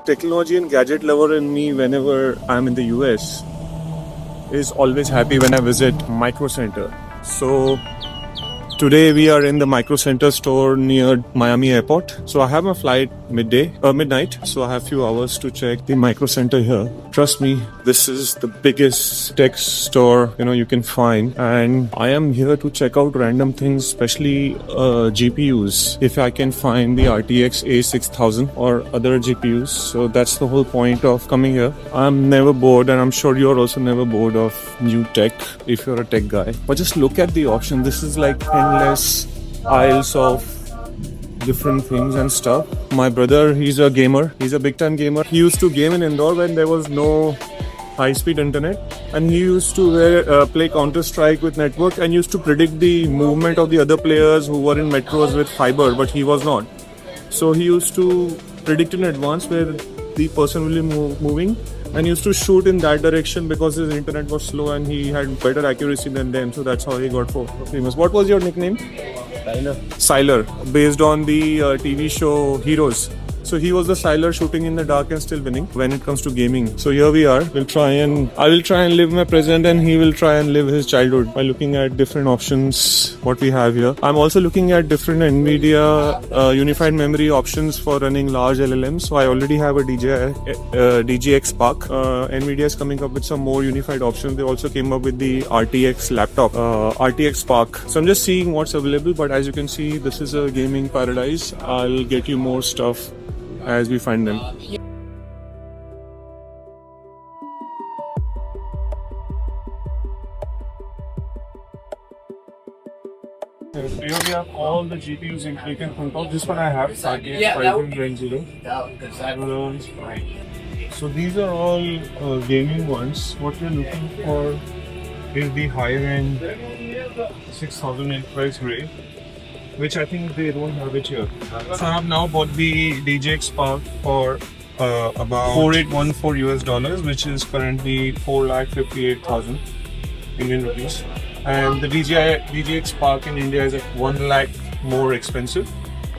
technology and gadget lover in me, whenever I'm in the US, is always happy when I visit Micro Center. So today we are in the Micro Center store near Miami Airport. So I have my flight midnight. So I have few hours to check the Micro Center here. Trust me, this is the biggest tech store you can find, and I am here to check out random things, especially GPUs. If I can find the RTX A6000 or other GPUs, so that's the whole point of coming here. I'm never bored, and I'm sure you're also never bored of new tech if you're a tech guy. But just look at the option. This is like endless aisles of different things and stuff. My brother, he's a gamer. He's a big time gamer. He used to game in Indore when there was no high-speed internet, and he used to play Counter-Strike with network and used to predict the movement of the other players who were in metros with fiber, but he was not. So he used to predict in advance where the person will be moving, and used to shoot in that direction because his internet was slow and he had better accuracy than them. So that's how he got famous. What was your nickname? Sylar, based on the TV show Heroes. So he was the Sylar shooting in the dark and still winning when it comes to gaming. So here we are. I will try and live my present, and he will try and live his childhood by looking at different options what we have here. I'm also looking at different NVIDIA unified memory options for running large LLMs. So I already have a DGX Spark. NVIDIA is coming up with some more unified options. They also came up with the RTX laptop, RTX Spark. So I'm just seeing what's available, but as you can see, this is a gaming paradise. I'll get you more stuff as we find them. Here we have all the GPUs you can think of. This one I have, RTX 5090. So these are all gaming ones. What we're looking for is the higher end 6000 enterprise grade, which I think they don't have it here. So I have now bought the DGX Spark for about $4814 US, which is currently 4,58,000 Indian rupees. And the DGX Spark in India is at 1 lakh more expensive.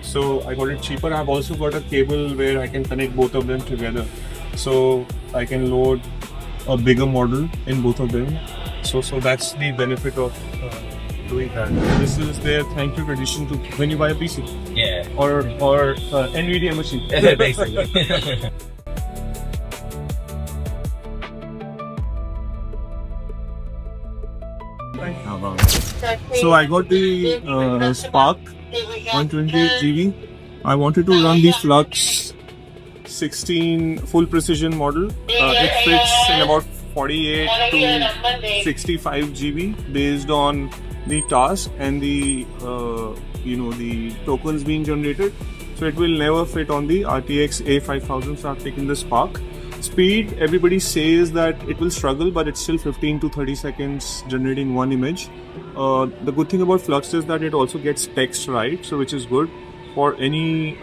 So I got it cheaper. I've also got a cable where I can connect both of them together. So I can load a bigger model in both of them. So that's the benefit of doing that. This is their thank you tradition to when you buy a PC. Yeah. Or NVIDIA machine. Basically. So I got the Spark 128 GB. I wanted to run the Flux 16 full precision model. It fits in about 48 to 65 GB based on the task and the the tokens being generated. So it will never fit on the RTX A5000. So I've taken the Spark. Speed, everybody says that it will struggle, but it's still 15 to 30 seconds generating one image. The good thing about Flux is that it also gets text right, so which is good for any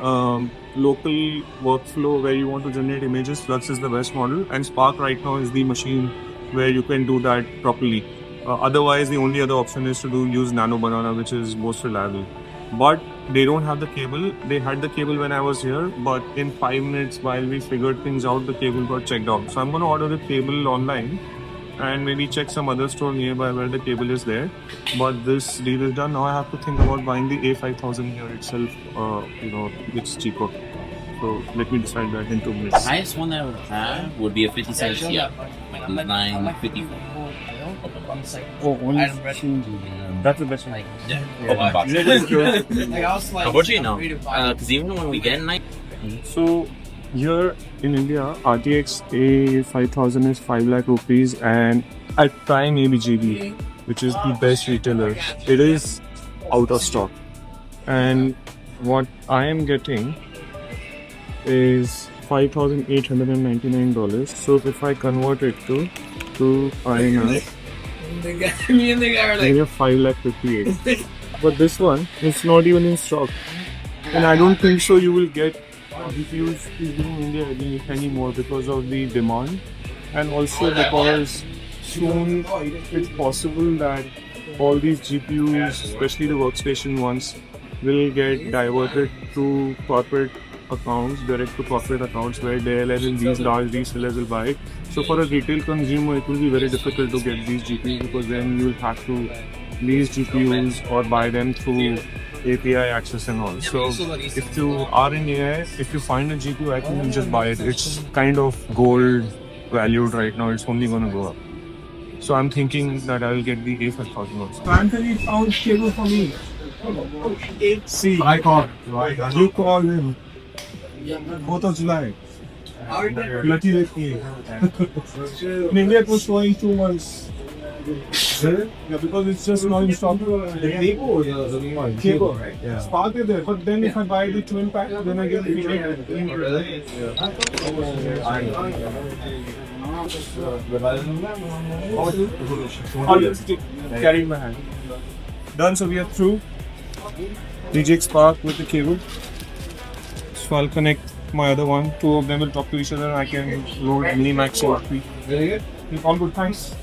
local workflow where you want to generate images. Flux is the best model, and Spark right now is the machine where you can do that properly. Otherwise, the only other option is to use Nano Banana, which is most reliable. But they don't have the cable. They had the cable when I was here, but in 5 minutes while we figured things out, the cable got checked out. So I'm going to order the cable online and maybe check some other store nearby where the cable is there. But this deal is done. Now I have to think about buying the A5000 here itself. It's cheaper. So let me decide that in 2 minutes. The highest one that I would have would be a 57 Ti, like 954. Oh, only that's the best one. Yeah. Open box. Unfortunately, no. Because even when we get night. So here in India, RTX A5000 is 5 lakh rupees, and at Prime ABGB, which is the best retailer, it is out of stock. And what I am getting is $5,899. So if I convert it to INR, Me and the guy are like, maybe 5,58,000. But this one, it's not even in stock, and I don't think so. You will get GPUs in India anymore because of the demand, and also because soon it's possible that all these GPUs, especially the workstation ones, will get diverted to corporate accounts, direct to corporate accounts, where DLL and these large resellers will buy it. So for a retail consumer, it will be very difficult to get these GPUs because then you will have to lease GPUs or buy them through API access and all. So if you are in AI, if you find a GPU, I think you just buy it. It's kind of gold valued right now. It's only going to go up. So I'm thinking that I will get the A5000 also. Anthony found cable for me. See, I called. You called him. 4th of July. Lucky with me. In India, it was showing 2 months. Yeah, because it's just not in stock. Cable, right? Yeah. Spark is there, but then if I buy the twin pack, then I get the really? I'll just carry in my hand. Done, so we are through. DJX Spark with the cable. So I'll connect my other one. 2 of them will talk to each other and I can load Minimax or 3. Very good. All good, thanks.